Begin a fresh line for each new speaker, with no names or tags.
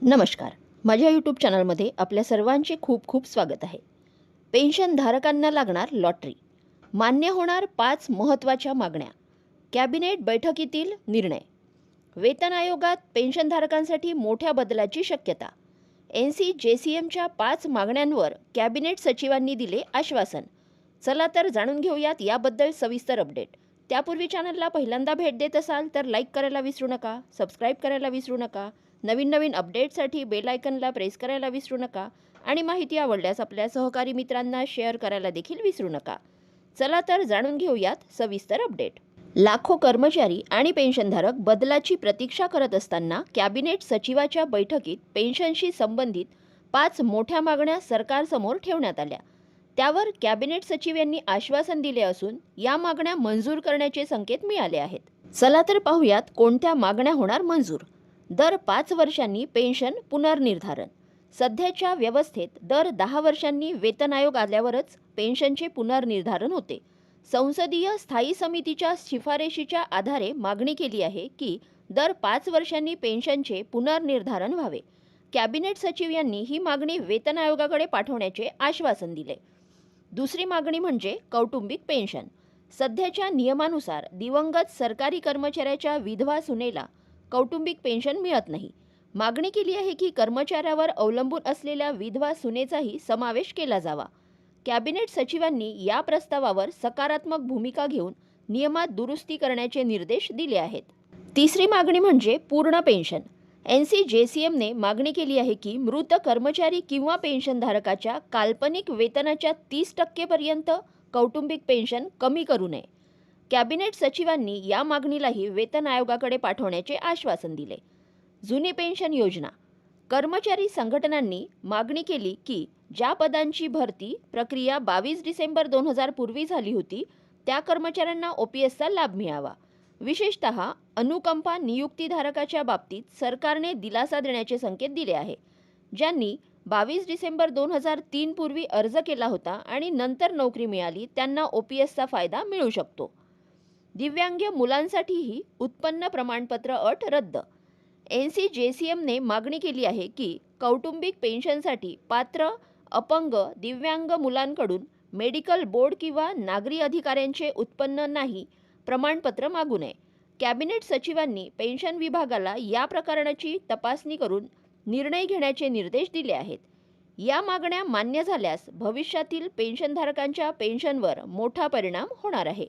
नमस्कार. माझ्या यूट्यूब चॅनलमध्ये आपल्या सर्वांचे खूप खूप स्वागत आहे. पेन्शनधारकांना लागणार लॉटरी. मान्य होणार 5 महत्त्वाच्या मागण्या. कॅबिनेट बैठकीतील निर्णय. वेतन आयोगात पेन्शनधारकांसाठी मोठ्या बदलाची शक्यता. NCJCMच्या 5 मागण्यांवर कॅबिनेट सचिवांनी दिले आश्वासन. चला तर जाणून घेऊयात याबद्दल सविस्तर अपडेट. त्यापूर्वी चॅनलला पहिल्यांदा भेट देत असाल तर लाईक करायला विसरू नका, सबस्क्राईब करायला विसरू नका. नवीन अपडेटसाठी बेल आयकनला प्रेस करायला विसरू नका आणि माहिती आवडल्यास आपल्या सहकारी मित्रांना शेअर करायला देखील विसरू नका. चला तर जाणून घेऊयात सविस्तर अपडेट. लाखो कर्मचारी आणि पेन्शनधारक बदलाची प्रतीक्षा करत असताना कॅबिनेट सचिवाच्या बैठकीत पेन्शनशी संबंधित 5 मोठ्या मागण्या सरकारसमोर ठेवण्यात आल्या. त्यावर कॅबिनेट सचिव यांनी आश्वासन दिले असून या मागण्या मंजूर करण्याचे संकेत मिळाले आहेत. चला तर पाहूयात कोणत्या मागण्या होणार मंजूर. दर 5 वर्षांनी पेन्शन पुनर्निर्धारण. सध्याच्या व्यवस्थेत दर 10 वर्षांनी वेतन आयोग आल्यावरच पेन्शनचे पुनर्निर्धारण होते. संसदीय स्थायी समितीच्या शिफारशीच्या आधारे मागणी केली आहे की दर 5 वर्षांनी पेन्शनचे पुनर्निर्धारण व्हावे. कॅबिनेट सचिव यांनी ही मागणी वेतन आयोगाकडे पाठवण्याचे आश्वासन दिले. दुसरी मागणी म्हणजे कौटुंबिक पेन्शन. सध्याच्या नियमानुसार दिवंगत सरकारी कर्मचाऱ्याच्या विधवा सुनेला कौटुंबिक पेन्शन मिळत नाही. मागणी केली आहे की कर्मचाऱ्यावर अवलंबून असलेल्या विधवा सुनेचाही समावेश केला जावा. कॅबिनेट सचिवांनी या प्रस्तावावर सकारात्मक भूमिका घेऊन नियमात दुरुस्ती करण्याचे निर्देश दिले आहेत. तिसरी मागणी म्हणजे पूर्ण पेन्शन. NCJCMने मागणी केली आहे की मृत कर्मचारी किंवा पेन्शनधारकाच्या काल्पनिक वेतनाच्या 30% पर्यंत कौटुंबिक पेन्शन कमी करू नये. कॅबिनेट सचिवांनी या मागणीलाही वेतन आयोगाकडे पाठवण्याचे आश्वासन दिले. जुनी पेन्शन योजना. कर्मचारी संघटनांनी मागणी केली की ज्या पदांची भरती प्रक्रिया 22 डिसेंबर 2000 पूर्वी झाली होती त्या कर्मचाऱ्यांना OPSचा लाभ मिळावा. विशेषतः अनुकंपा नियुक्तीधारकाच्या बाबतीत सरकारने दिलासा देण्याचे संकेत दिले आहे. ज्यांनी 22 डिसेंबर 2003 पूर्वी अर्ज केला होता आणि नंतर नोकरी मिळाली त्यांना OPSचा फायदा मिळू शकतो. दिव्यांग मुलांसाठीही उत्पन्न प्रमाणपत्र अट रद्द. NCJCMने मागणी केली आहे की कौटुंबिक पेन्शनसाठी पात्र अपंग दिव्यांग मुलांकडून मेडिकल बोर्ड किंवा नागरी अधिकाऱ्यांचे उत्पन्न नाही प्रमाणपत्र मागू नये. कॅबिनेट सचिवांनी पेन्शन विभागाला या प्रकरणाची तपासणी करून निर्णय घेण्याचे निर्देश दिले आहेत. या मागण्या मान्य झाल्यास भविष्यातील पेन्शनधारकांच्या पेन्शनवर मोठा परिणाम होणार आहे.